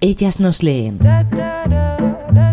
Ellas nos leen.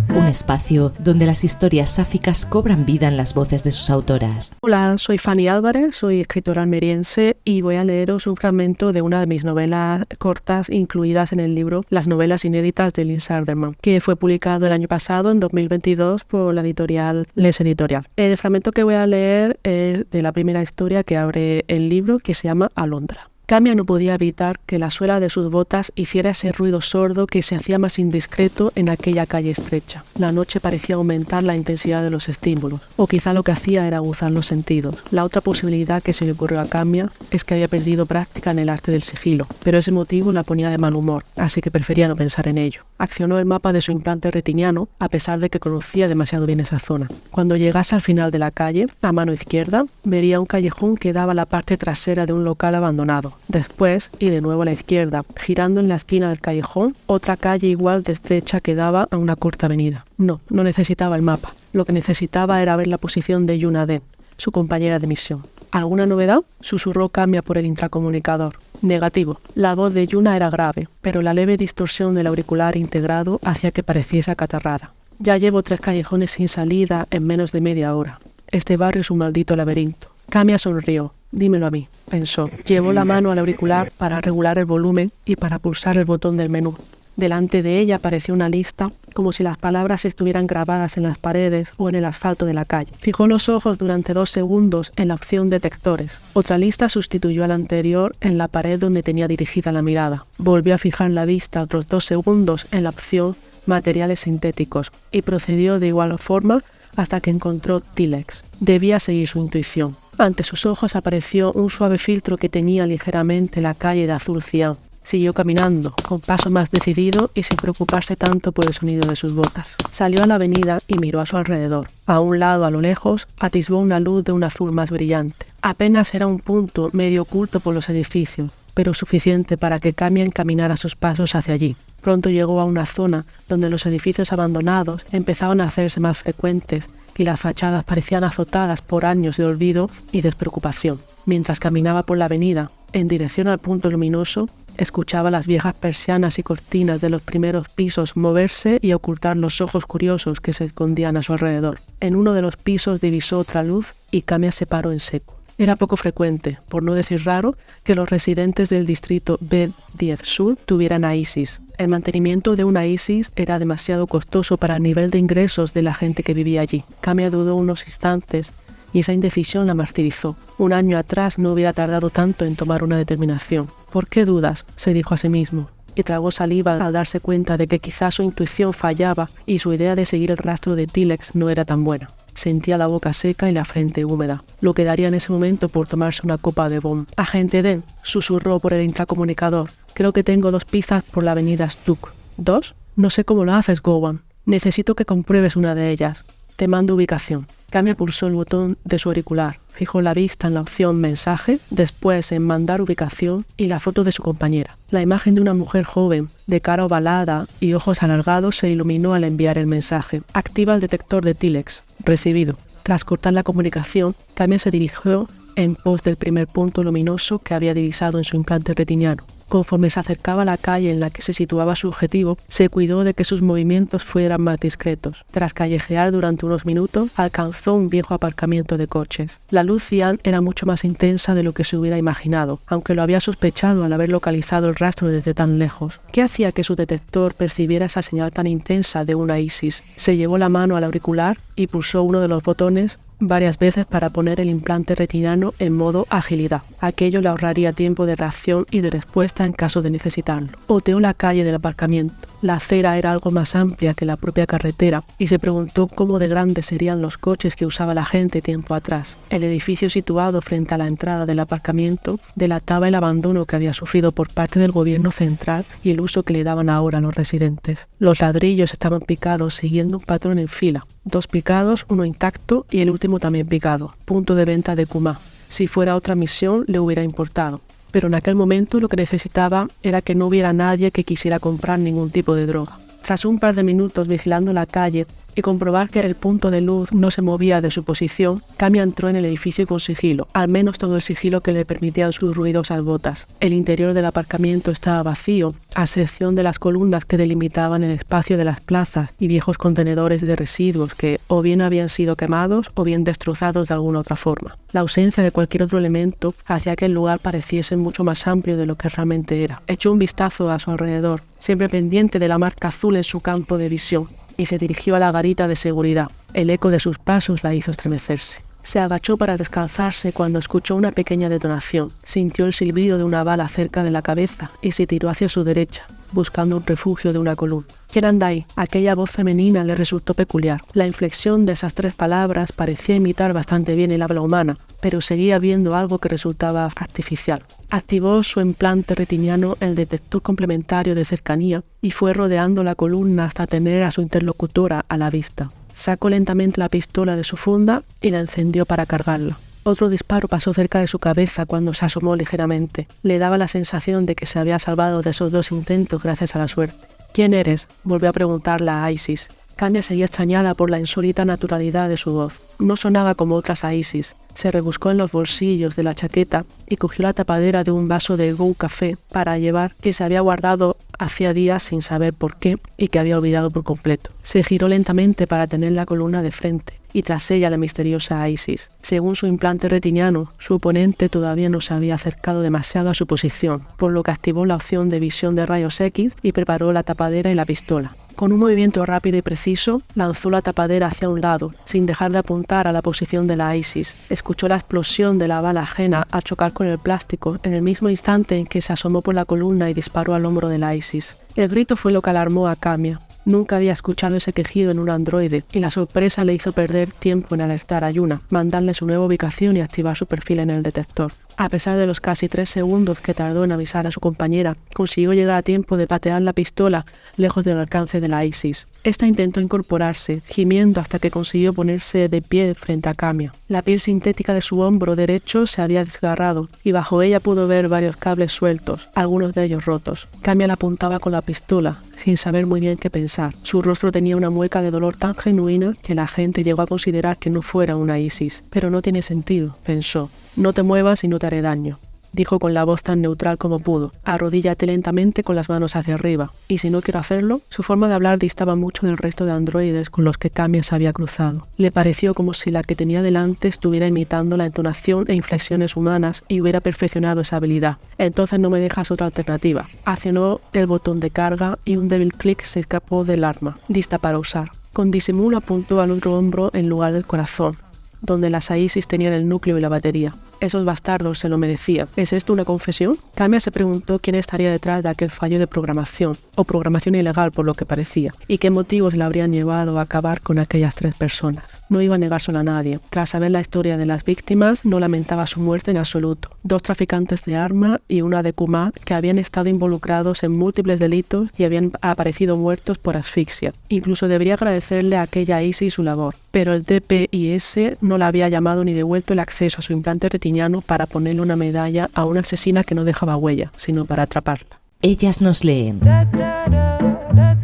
Un espacio donde las historias sáficas cobran vida en las voces de sus autoras. Hola, soy Fanny Álvarez, soy escritora almeriense y voy a leeros un fragmento de una de mis novelas cortas incluidas en el libro Las novelas inéditas de Lynn Sarderman, que fue publicado el año pasado, en 2022, por la editorial Les Editorial. El fragmento que voy a leer es de la primera historia que abre el libro, que se llama Alondra. Camia no podía evitar que la suela de sus botas hiciera ese ruido sordo que se hacía más indiscreto en aquella calle estrecha. La noche parecía aumentar la intensidad de los estímulos, o quizá lo que hacía era aguzar los sentidos. La otra posibilidad que se le ocurrió a Camia es que había perdido práctica en el arte del sigilo, pero ese motivo la ponía de mal humor, así que prefería no pensar en ello. Accionó el mapa de su implante retiniano, a pesar de que conocía demasiado bien esa zona. Cuando llegase al final de la calle, a mano izquierda, vería un callejón que daba a la parte trasera de un local abandonado. Después, y de nuevo a la izquierda, girando en la esquina del callejón, otra calle igual de estrecha que daba a una corta avenida. No necesitaba el mapa. Lo que necesitaba era ver la posición de Yuna Den, su compañera de misión. ¿Alguna novedad?, susurró Camia por el intracomunicador. Negativo. La voz de Yuna era grave, pero la leve distorsión del auricular integrado hacía que pareciese acatarrada. Ya llevo 3 callejones sin salida en menos de media hora. Este barrio es un maldito laberinto. Camia sonrió. Dímelo a mí, pensó. Llevó la mano al auricular para regular el volumen y para pulsar el botón del menú. Delante de ella apareció una lista, como si las palabras estuvieran grabadas en las paredes o en el asfalto de la calle. Fijó los ojos durante 2 segundos en la opción detectores. Otra lista sustituyó a la anterior en la pared donde tenía dirigida la mirada. Volvió a fijar la vista otros 2 segundos en la opción materiales sintéticos y procedió de igual forma hasta que encontró Tilex. Debía seguir su intuición. Ante sus ojos apareció un suave filtro que teñía ligeramente la calle de azul cian. Siguió caminando, con paso más decidido y sin preocuparse tanto por el sonido de sus botas. Salió a la avenida y miró a su alrededor. A un lado, a lo lejos, atisbó una luz de un azul más brillante. Apenas era un punto medio oculto por los edificios, pero suficiente para que Camia encaminara sus pasos hacia allí. Pronto llegó a una zona donde los edificios abandonados empezaban a hacerse más frecuentes y las fachadas parecían azotadas por años de olvido y despreocupación. Mientras caminaba por la avenida, en dirección al punto luminoso, escuchaba las viejas persianas y cortinas de los primeros pisos moverse y ocultar los ojos curiosos que se escondían a su alrededor. En uno de los pisos divisó otra luz y Camia se paró en seco. Era poco frecuente, por no decir raro, que los residentes del distrito B10 Sur tuvieran ISIS. El mantenimiento de una ISIS era demasiado costoso para el nivel de ingresos de la gente que vivía allí. Camia dudó unos instantes y esa indecisión la martirizó. Un año atrás no hubiera tardado tanto en tomar una determinación. ¿Por qué dudas?, se dijo a sí mismo, y tragó saliva al darse cuenta de que quizás su intuición fallaba y su idea de seguir el rastro de Tilex no era tan buena. Sentía la boca seca y la frente húmeda. Lo que daría en ese momento por tomarse una copa de bomb. «Agente Den», susurró por el intracomunicador. «Creo que tengo 2 pizzas por la avenida Stuck». «¿2? No sé cómo lo haces, Gowan. Necesito que compruebes una de ellas. Te mando ubicación». Camia pulsó el botón de su auricular. Fijó la vista en la opción mensaje, después en mandar ubicación y la foto de su compañera. La imagen de una mujer joven, de cara ovalada y ojos alargados se iluminó al enviar el mensaje. Activa el detector de Tilex. Recibido. Tras cortar la comunicación, Camia se dirigió en pos del primer punto luminoso que había divisado en su implante retiniano. Conforme se acercaba a la calle en la que se situaba su objetivo, se cuidó de que sus movimientos fueran más discretos. Tras callejear durante unos minutos, alcanzó un viejo aparcamiento de coches. La luz cian era mucho más intensa de lo que se hubiera imaginado, aunque lo había sospechado al haber localizado el rastro desde tan lejos. ¿Qué hacía que su detector percibiera esa señal tan intensa de una ISIS? Se llevó la mano al auricular y pulsó uno de los botones varias veces para poner el implante retiniano en modo agilidad. Aquello le ahorraría tiempo de reacción y de respuesta en caso de necesitarlo. Oteó la calle del aparcamiento. La acera era algo más amplia que la propia carretera y se preguntó cómo de grandes serían los coches que usaba la gente tiempo atrás. El edificio situado frente a la entrada del aparcamiento delataba el abandono que había sufrido por parte del gobierno central y el uso que le daban ahora a los residentes. Los ladrillos estaban picados siguiendo un patrón en fila. 2 picados, 1 intacto y el último también picado. Punto de venta de Kuma. Si fuera otra misión le hubiera importado. Pero en aquel momento lo que necesitaba era que no hubiera nadie que quisiera comprar ningún tipo de droga. Tras un par de minutos vigilando la calle y comprobar que el punto de luz no se movía de su posición, Camia entró en el edificio con sigilo, al menos todo el sigilo que le permitían sus ruidosas botas. El interior del aparcamiento estaba vacío, a excepción de las columnas que delimitaban el espacio de las plazas y viejos contenedores de residuos que o bien habían sido quemados o bien destrozados de alguna otra forma. La ausencia de cualquier otro elemento hacía que el lugar pareciese mucho más amplio de lo que realmente era. Echó un vistazo a su alrededor, siempre pendiente de la marca azul en su campo de visión, y se dirigió a la garita de seguridad. El eco de sus pasos la hizo estremecerse. Se agachó para descansarse cuando escuchó una pequeña detonación. Sintió el silbido de una bala cerca de la cabeza y se tiró hacia su derecha, buscando un refugio de una columna. ¿Quién anda ahí? Aquella voz femenina le resultó peculiar. La inflexión de esas 3 palabras parecía imitar bastante bien el habla humana, pero seguía viendo algo que resultaba artificial. Activó su implante retiniano, el detector complementario de cercanía, y fue rodeando la columna hasta tener a su interlocutora a la vista. Sacó lentamente la pistola de su funda y la encendió para cargarla. Otro disparo pasó cerca de su cabeza cuando se asomó ligeramente. Le daba la sensación de que se había salvado de esos 2 intentos gracias a la suerte. ¿Quién eres?, volvió a preguntarla a Isis. Camia seguía extrañada por la insólita naturalidad de su voz. No sonaba como otras a Isis. Se rebuscó en los bolsillos de la chaqueta y cogió la tapadera de un vaso de Go Café para llevar que se había guardado hacía días sin saber por qué y que había olvidado por completo. Se giró lentamente para tener la columna de frente y tras ella la misteriosa Isis. Según su implante retiniano, su oponente todavía no se había acercado demasiado a su posición, por lo que activó la opción de visión de rayos X y preparó la tapadera y la pistola. Con un movimiento rápido y preciso, lanzó la tapadera hacia un lado, sin dejar de apuntar a la posición de la Isis. Escuchó la explosión de la bala ajena al chocar con el plástico en el mismo instante en que se asomó por la columna y disparó al hombro de la Isis. El grito fue lo que alarmó a Camia. Nunca había escuchado ese quejido en un androide, y la sorpresa le hizo perder tiempo en alertar a Yuna, mandarle su nueva ubicación y activar su perfil en el detector. A pesar de los casi 3 segundos que tardó en avisar a su compañera, consiguió llegar a tiempo de patear la pistola lejos del alcance de la Isis. Esta intentó incorporarse, gimiendo hasta que consiguió ponerse de pie frente a Camia. La piel sintética de su hombro derecho se había desgarrado y bajo ella pudo ver varios cables sueltos, algunos de ellos rotos. Camia la apuntaba con la pistola, sin saber muy bien qué pensar. Su rostro tenía una mueca de dolor tan genuina que la gente llegó a considerar que no fuera una Isis. Pero no tiene sentido, pensó. No te muevas y no te haré daño, dijo con la voz tan neutral como pudo. Arrodíllate lentamente con las manos hacia arriba. Y si no quiero hacerlo, su forma de hablar distaba mucho del resto de androides con los que Camia se había cruzado. Le pareció como si la que tenía delante estuviera imitando la entonación e inflexiones humanas y hubiera perfeccionado esa habilidad. Entonces no me dejas otra alternativa. Accionó el botón de carga y un débil clic se escapó del arma, lista para usar. Con disimulo apuntó al otro hombro en lugar del corazón, donde las Isis tenían el núcleo y la batería. Esos bastardos se lo merecían. ¿Es esto una confesión? Camia se preguntó quién estaría detrás de aquel fallo de programación, o programación ilegal por lo que parecía, y qué motivos le habrían llevado a acabar con aquellas 3 personas. No iba a negárselo a nadie. Tras saber la historia de las víctimas, no lamentaba su muerte en absoluto. 2 traficantes de arma y una de Kuma que habían estado involucrados en múltiples delitos y habían aparecido muertos por asfixia. Incluso debería agradecerle a aquella Isis su labor, pero el DPIS no le había llamado ni devuelto el acceso a su implante retiniano para ponerle una medalla a una asesina que no dejaba huella, sino para atraparla. Ellas nos leen.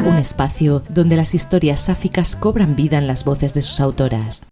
Un espacio donde las historias sáficas cobran vida en las voces de sus autoras.